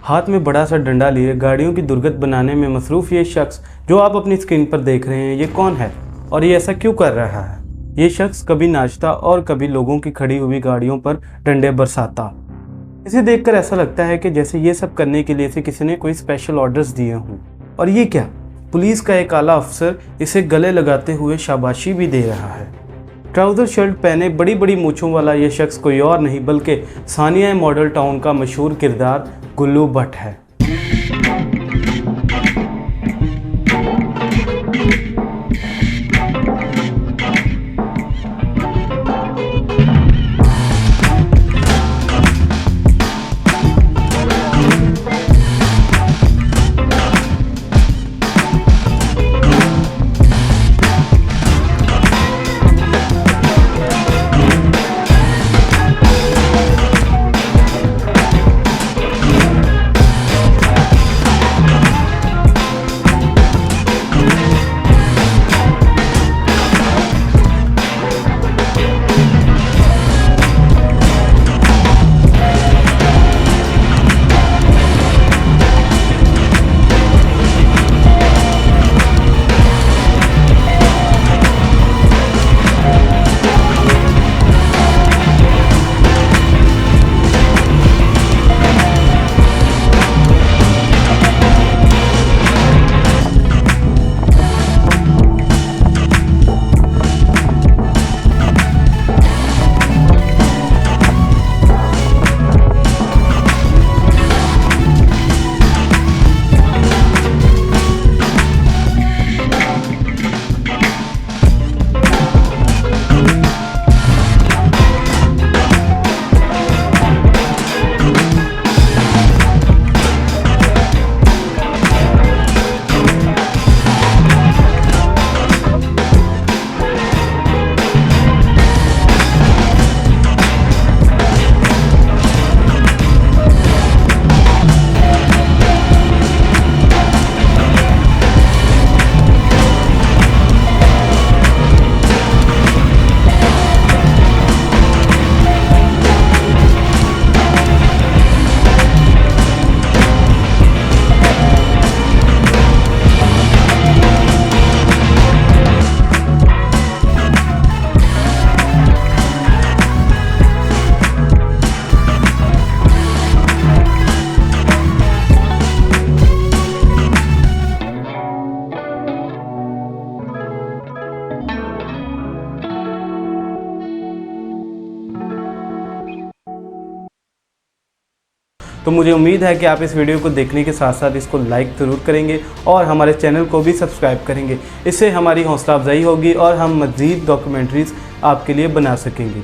हाथ में बड़ा सा डंडा लिए गाड़ियों की दुर्गत बनाने में मसरूफ़ ये शख्स जो आप अपनी स्क्रीन पर देख रहे हैं, ये कौन है और ये ऐसा क्यों कर रहा है? ये शख्स कभी नाचता और कभी लोगों की खड़ी हुई गाड़ियों पर डंडे बरसाता। इसे देखकर ऐसा लगता है कि जैसे ये सब करने के लिए इसे किसी ने कोई स्पेशल ऑर्डर्स दिए हों। और ये क्या, पुलिस का एक आला अफसर इसे गले लगाते हुए शाबाशी भी दे रहा है। ट्राउज़र शर्ट पहने बड़ी बड़ी मूंछों वाला ये शख्स कोई और नहीं बल्कि सानिया मॉडल टाउन का मशहूर किरदार गुल्लू भट्ट है। तो मुझे उम्मीद है कि आप इस वीडियो को देखने के साथ साथ इसको लाइक ज़रूर करेंगे और हमारे चैनल को भी सब्सक्राइब करेंगे। इससे हमारी हौसला अफजाई होगी और हम मज़ीद डॉक्यूमेंट्रीज़ आपके लिए बना सकेंगे।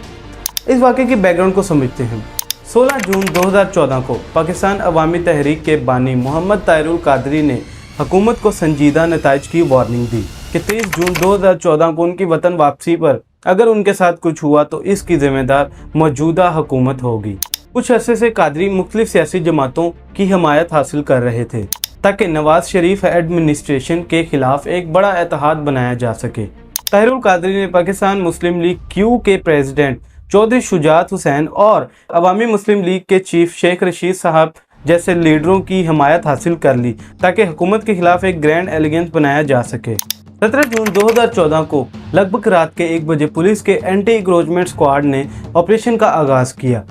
इस वाक़े के बैकग्राउंड को समझते हैं। 16 जून 2014 को पाकिस्तान अवामी तहरीक के बानी मोहम्मद ताहिरुल कादरी ने हुकूमत को संजीदा नताइज की वार्निंग दी कि 23 जून 2014 को उनकी वतन वापसी पर अगर उनके साथ कुछ हुआ तो इसकी ज़िम्मेदार मौजूदा हुकूमत होगी। कुछ अरसे से कादरी मुख्तलिफ सियासी जमातों की हमायत हासिल कर रहे थे ताकि नवाज शरीफ एडमिनिस्ट्रेशन के खिलाफ एक बड़ा इत्तेहाद बनाया जा सके। ताहिरुल कादरी ने पाकिस्तान मुस्लिम लीग क्यू के प्रेसिडेंट चौधरी शुजात हुसैन और अवामी मुस्लिम लीग के चीफ शेख रशीद साहब जैसे लीडरों की हमायत हासिल कर ली ताकि हुकूमत के खिलाफ एक ग्रैंड एलिगेंस बनाया जा सके। 17 जून 2014 को लगभग रात के 1 बजे पुलिस के एंटी इंक्रोचमेंट स्क्वाड ने ऑपरेशन का आगाज़ किया।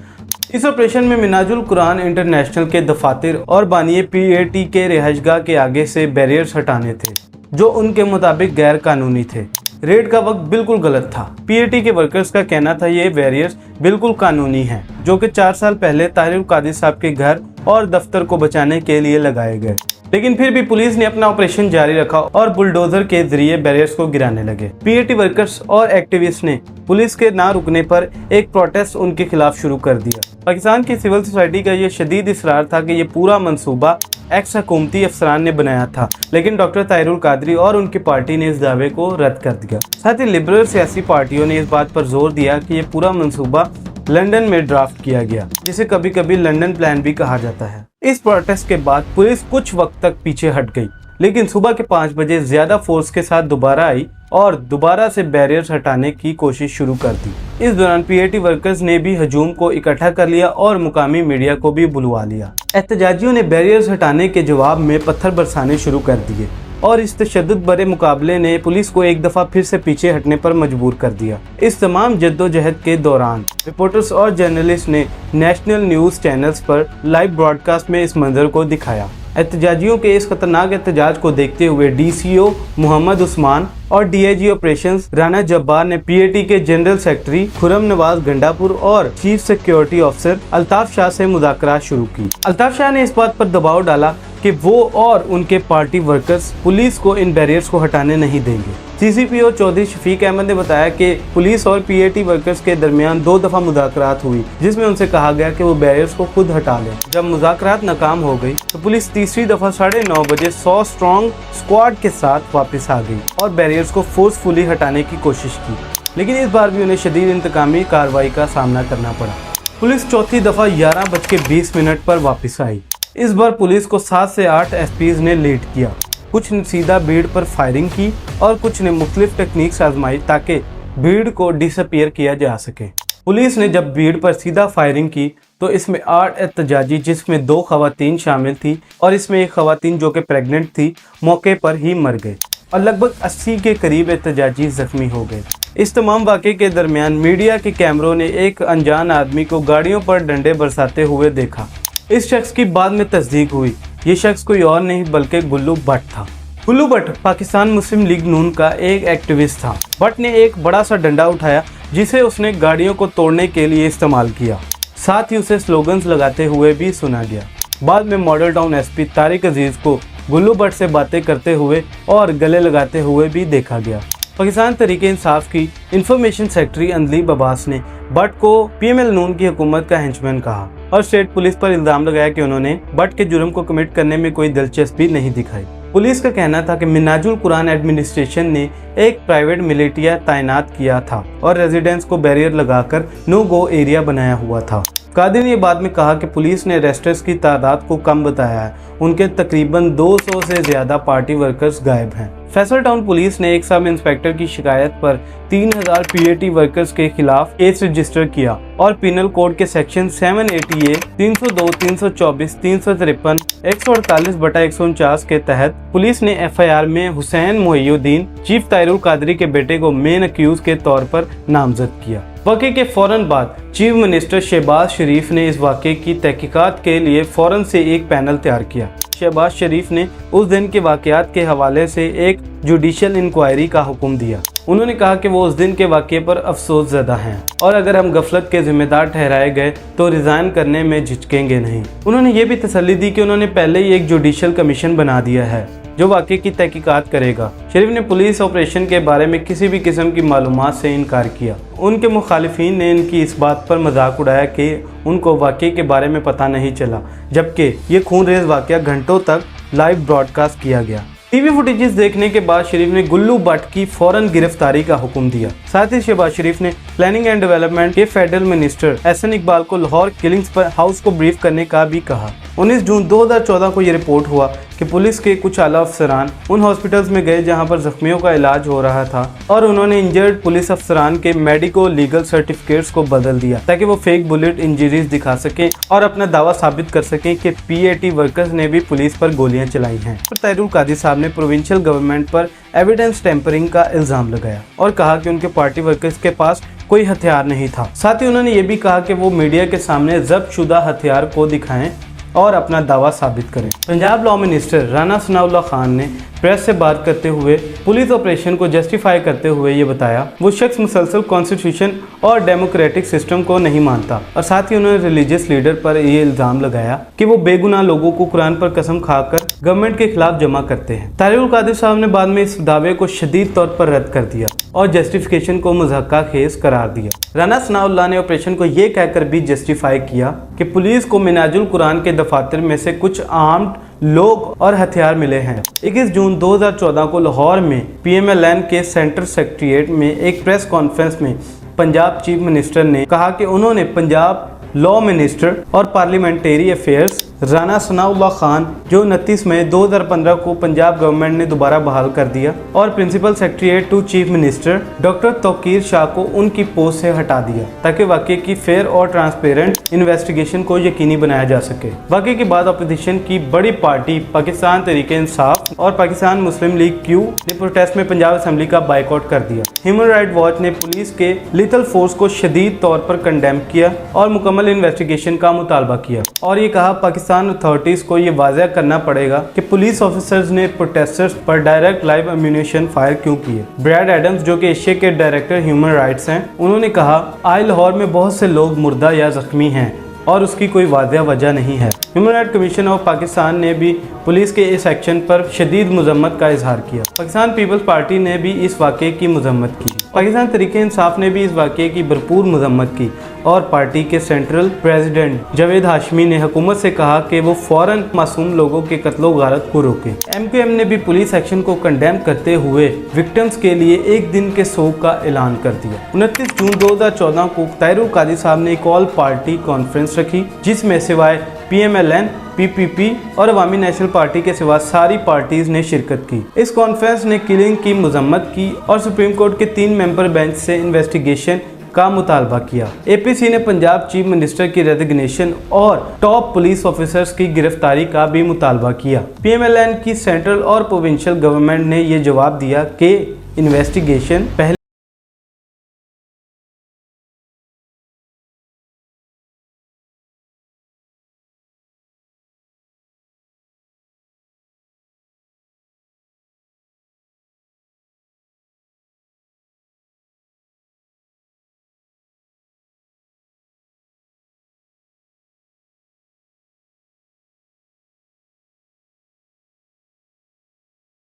इस ऑपरेशन में मिनाजुल कुरान इंटरनेशनल के दफातर और बानिए पीएटी के रिहाइशगाह के आगे से बैरियर्स हटाने थे जो उनके मुताबिक गैर कानूनी थे। रेड का वक्त बिल्कुल गलत था। पीएटी के वर्कर्स का कहना था ये बैरियर्स बिल्कुल कानूनी हैं, जो कि 4 साल पहले ताहिरुल कादरी साहब के घर और दफ्तर को बचाने के लिए लगाए गए। लेकिन फिर भी पुलिस ने अपना ऑपरेशन जारी रखा और बुलडोजर के जरिए बैरियर्स को गिराने लगे। पीएटी वर्कर्स और एक्टिविस्ट ने पुलिस के ना रुकने पर एक प्रोटेस्ट उनके खिलाफ शुरू कर दिया। पाकिस्तान की सिविल सोसाइटी का ये शदीद इसरार था कि ये पूरा मंसूबा एक्स हुकूमती अफसरान ने बनाया था, लेकिन डॉक्टर ताहिरुल कादरी और उनकी पार्टी ने इस दावे को रद्द कर दिया। साथ ही लिबरल सियासी पार्टियों ने इस बात पर जोर दिया कि ये पूरा मंसूबा लंदन में ड्राफ्ट किया गया, जिसे कभी कभी लंदन प्लान भी कहा जाता है। इस प्रोटेस्ट के बाद पुलिस कुछ वक्त तक पीछे हट गई, लेकिन सुबह के 5 बजे ज्यादा फोर्स के साथ दोबारा आई और दोबारा से बैरियर्स हटाने की कोशिश शुरू कर दी। इस दौरान पीएटी वर्कर्स ने भी हजूम को इकट्ठा कर लिया और मुकामी मीडिया को भी बुलवा लिया। एहतजाजियों ने बैरियर्स हटाने के जवाब में पत्थर बरसाने शुरू कर दिए और इस तशद्दुद भरे मुकाबले ने पुलिस को एक दफ़ा फिर से पीछे हटने पर मजबूर कर दिया। इस तमाम जद्दोजहद के दौरान रिपोर्टर्स और जर्नलिस्ट ने नेशनल न्यूज़ चैनल्स पर लाइव ब्रॉडकास्ट में इस मंजर को दिखाया। एहतजाजियों के इस खतरनाक एहतजाज को देखते हुए डीसीओ मोहम्मद उस्मान और डीआईजी ऑपरेशंस राना जब्बार ने पीएटी के जनरल सेक्रेटरी खुरम नवाज गंडापुर और chief security officer Altaf Shah से मुज़ाकरात शुरू की। अल्ताफ शाह ने इस बात पर दबाव डाला कि वो और उनके पार्टी वर्कर्स पुलिस को इन बैरियर्स को हटाने नहीं देंगे। सीसीपीओ चौधरी शफीक अहमद ने बताया कि पुलिस और पीएटी वर्कर्स के दरमियान 2 दफ़ा मुज़ाकरात हुई, जिसमें उनसे कहा गया कि वो बैरियर्स को खुद हटा लें। जब मुज़ाकरात नाकाम हो गई तो पुलिस तीसरी दफ़ा 9:30 बजे 100 स्ट्रॉन्ग स्क्वाड के साथ वापस आ गई और बैरियर्स को फोर्सफुली हटाने की कोशिश की, लेकिन इस बार भी उन्हें शदीद इंतकामी कार्रवाई का सामना करना पड़ा। पुलिस चौथी दफ़ा 11:20 पर वापस आई। इस बार पुलिस को 7 से 8 एसपीज ने लीड किया। कुछ ने सीधा भीड़ पर फायरिंग की और कुछ ने मुख्तलिफ टेक्निक्स आजमाई ताकि भीड़ को डिसअपीयर किया जा सके। पुलिस ने जब भीड़ पर सीधा फायरिंग की तो इसमें 8 एहतजाजी, जिसमें 2 खवातीन शामिल थी और इसमें एक खवातीन जो कि प्रेग्नेंट थी, मौके पर ही मर गए और लगभग 80 के करीब एहतजाजी जख्मी हो गए। इस तमाम वाक़े के दरमियान मीडिया के कैमरों ने एक अनजान आदमी को गाड़ियों पर डंडे बरसाते हुए देखा। इस शख्स की बाद में तस्दीक हुई। ये शख्स कोई और नहीं बल्कि गुल्लू भट्ट था। गुल्लू भट्ट पाकिस्तान मुस्लिम लीग नून का एक एक्टिविस्ट था। भट्ट ने एक बड़ा सा डंडा उठाया जिसे उसने गाड़ियों को तोड़ने के लिए इस्तेमाल किया। साथ ही उसे स्लोगन्स लगाते हुए भी सुना गया। बाद में मॉडल टाउन एसपी तारिक अजीज को गुल्लू भट्ट से बातें करते हुए और गले लगाते हुए भी देखा गया। पाकिस्तान तहरीके इंसाफ की इंफॉर्मेशन सेक्रेटरी अंदलीब अब्बास ने भट्ट को पीएमएल नून की हुकूमत का हेंचमैन कहा और स्टेट पुलिस पर इल्जाम लगाया कि उन्होंने भट्ट के जुर्म को कमिट करने में कोई दिलचस्पी नहीं दिखाई। पुलिस का कहना था कि मिनाजुल कुरान एडमिनिस्ट्रेशन ने एक प्राइवेट मिलिटिया तैनात किया था और रेजिडेंट्स को बैरियर लगाकर नो गो एरिया बनाया हुआ था। कादिर ने बाद में कहा कि पुलिस ने अरेस्टर्स की तादाद को कम बताया है। उनके तकरीबन 200 से ज्यादा पार्टी वर्कर्स गायब हैं। फैसल टाउन पुलिस ने एक सब इंस्पेक्टर की शिकायत पर 3000 पीएटी वर्कर्स के खिलाफ केस रजिस्टर किया और पिनल कोड के सेक्शन 780A, 302, 324, 353, 148/149 के तहत पुलिस ने एफआईआर में हुसैन मोहिउद्दीन चीफ तायरुल कादरी के बेटे को मेन अक्यूज के तौर पर नामजद किया। वाक़े के फौरन बाद चीफ मिनिस्टर शहबाज शरीफ ने इस वाक़े की तहकीकात के लिए फौरन से एक पैनल तैयार किया। शहबाज शरीफ ने उस दिन के वाक़यात के हवाले से एक जुडिशियल इंक्वायरी का हुक्म दिया। उन्होंने कहा कि वो उस दिन के वाक़े पर अफसोस ज़दा हैं और अगर हम गफलत के जिम्मेदार ठहराए गए तो रिज़ाइन करने में झिझकेंगे नहीं। उन्होंने ये भी तसल्ली दी कि उन्होंने पहले ही एक जुडिशियल कमीशन बना दिया है जो वाक़े की तहकीकात करेगा। शरीफ ने पुलिस ऑपरेशन के बारे में किसी भी किस्म की मालूमात से इनकार किया। उनके मुखालिफिन ने इनकी इस बात पर मजाक उड़ाया कि उनको वाक़े के बारे में पता नहीं चला, जबकि ये खूनरेज़ वाक़या घंटों तक लाइव ब्रॉडकास्ट किया गया। टीवी फुटेजेस देखने के बाद शरीफ ने गुल्लू भट्ट की फौरन गिरफ्तारी का हुक्म दिया। साथ ही शहबाज शरीफ ने प्लानिंग एंड डेवलपमेंट के फेडरल मिनिस्टर एहसन इकबाल को लाहौर किलिंग्स पर हाउस को ब्रीफ करने का भी कहा। 19 जून 2014 को यह रिपोर्ट हुआ कि पुलिस के कुछ आला अफसरान उन हॉस्पिटल्स में गए जहां पर जख्मियों का इलाज हो रहा था और उन्होंने इंजर्ड पुलिस अफसरान के मेडिको लीगल सर्टिफिकेट्स को बदल दिया ताकि वो फेक बुलेट इंजरीज दिखा सकें और अपना दावा साबित कर सकें कि पीएटी वर्कर्स ने भी पुलिस पर गोलियां चलाई हैं। तायरुल कादरी साहब ने प्रोविंशियल गवर्नमेंट पर एविडेंस टेम्परिंग का इल्जाम लगाया और कहा कि उनके पार्टी वर्कर्स के पास कोई हथियार नहीं था। साथ ही उन्होंने ये भी कहा कि वो मीडिया के सामने जब्त शुदा हथियार को दिखाएं और अपना दावा साबित करें। पंजाब लॉ मिनिस्टर राना सनाउल्लाह खान ने प्रेस से बात करते हुए पुलिस ऑपरेशन को जस्टिफाई करते हुए ये बताया वो शख्स मुसलसल कॉन्स्टिट्यूशन और डेमोक्रेटिक सिस्टम को नहीं मानता और साथ ही उन्होंने रिलीजियस लीडर पर ये इल्जाम लगाया कि वो बेगुनाह लोगों को कुरान पर कसम खाकर गवर्नमेंट के खिलाफ जमा करते हैं। तारिकुल कादिर साहब ने बाद में इस दावे को शदीद तौर पर रद्द कर दिया और जस्टिफिकेशन को मज़ाक़ा खेज करार दिया। राना सनाउल्लाह ने ऑपरेशन को ये कहकर भी जस्टिफाई किया कि पुलिस को मिनाजुल कुरान के दफातर में से कुछ आर्म्ड लोग और हथियार मिले हैं। 21 जून 2014 को लाहौर में पीएमएलएन के सेंट्रल सेक्रेटेरिएट में एक प्रेस कॉन्फ्रेंस में पंजाब चीफ मिनिस्टर ने कहा कि उन्होंने पंजाब लॉ मिनिस्टर और पार्लियामेंट्री अफेयर्स राना सनाउल्लाह खान, जो 29 मई 2015 को पंजाब गवर्नमेंट ने दोबारा बहाल कर दिया, और principal secretary to chief minister doctor Tauqeer Shah को उनकी पोस्ट से हटा दिया ताकि वाकये की फेयर और ट्रांसपेरेंट इन्वेस्टिगेशन को यकीनी बनाया जा सके। वाकये के बाद अपोजिशन की बड़ी पार्टी पाकिस्तान तहरीक-ए-इंसाफ और पाकिस्तान मुस्लिम लीग क्यू ने प्रोटेस्ट में पंजाब असेंबली का बाइकआउट कर दिया। ह्यूमन राइट वॉच ने पुलिस के लिथल फोर्स को शदीद तौर पर कंडेम किया और मुकम्मल इन्वेस्टिगेशन का मुतालबा किया, और ये कहा पाकिस्तान अथॉरिटीज को ये वाज़ेह करना पड़ेगा कि पुलिस ऑफिसर्स ने प्रोटेस्टर्स पर डायरेक्ट लाइव एम्यूनेशन फायर क्यों किए। ब्रैड एडम्स, जो कि एशिया के डायरेक्टर ह्यूमन राइट्स हैं, उन्होंने कहा आई लाहौर में बहुत से लोग मुर्दा या जख्मी हैं और उसकी कोई वाज़ेह वजह नहीं है। Human right commission of Pakistan ने भी पुलिस के इस एक्शन पर शदीद मजम्मत का इजहार किया। पाकिस्तान पीपल्स पार्टी ने भी इस वाक़े की मजम्मत की। पाकिस्तान तहरीक-ए-इंसाफ ने भी इस वाक़े की भरपूर मजम्मत की और पार्टी के सेंट्रल प्रेसिडेंट जावेद हाशमी ने हुकूमत से कहा कि वो फौरन मासूम लोगों के कत्लो गारत को रोके। MQM ने भी पुलिस एक्शन को कंडेम करते हुए विक्टिम्स के लिए एक दिन के शोक का ऐलान कर दिया। 29 जून 2014 को ताहिरुल कादी साहब ने एक ऑल पार्टी कॉन्फ्रेंस रखी, जिसमें सिवाय PMLN, PPP और अवामी नेशनल पार्टी के सिवा सारी पार्टीज ने शिरकत की। इस कॉन्फ्रेंस ने किलिंग की मजम्मत की और सुप्रीम कोर्ट के 3 मेंबर बेंच से इन्वेस्टिगेशन का मुतालबा किया। APC ने पंजाब चीफ मिनिस्टर की रेजिग्नेशन और टॉप पुलिस ऑफिसर्स की गिरफ्तारी का भी मुतालबा किया। PMLN की सेंट्रल और प्रोविंशियल गवर्नमेंट ने ये जवाब दिया कि इन्वेस्टिगेशन पहले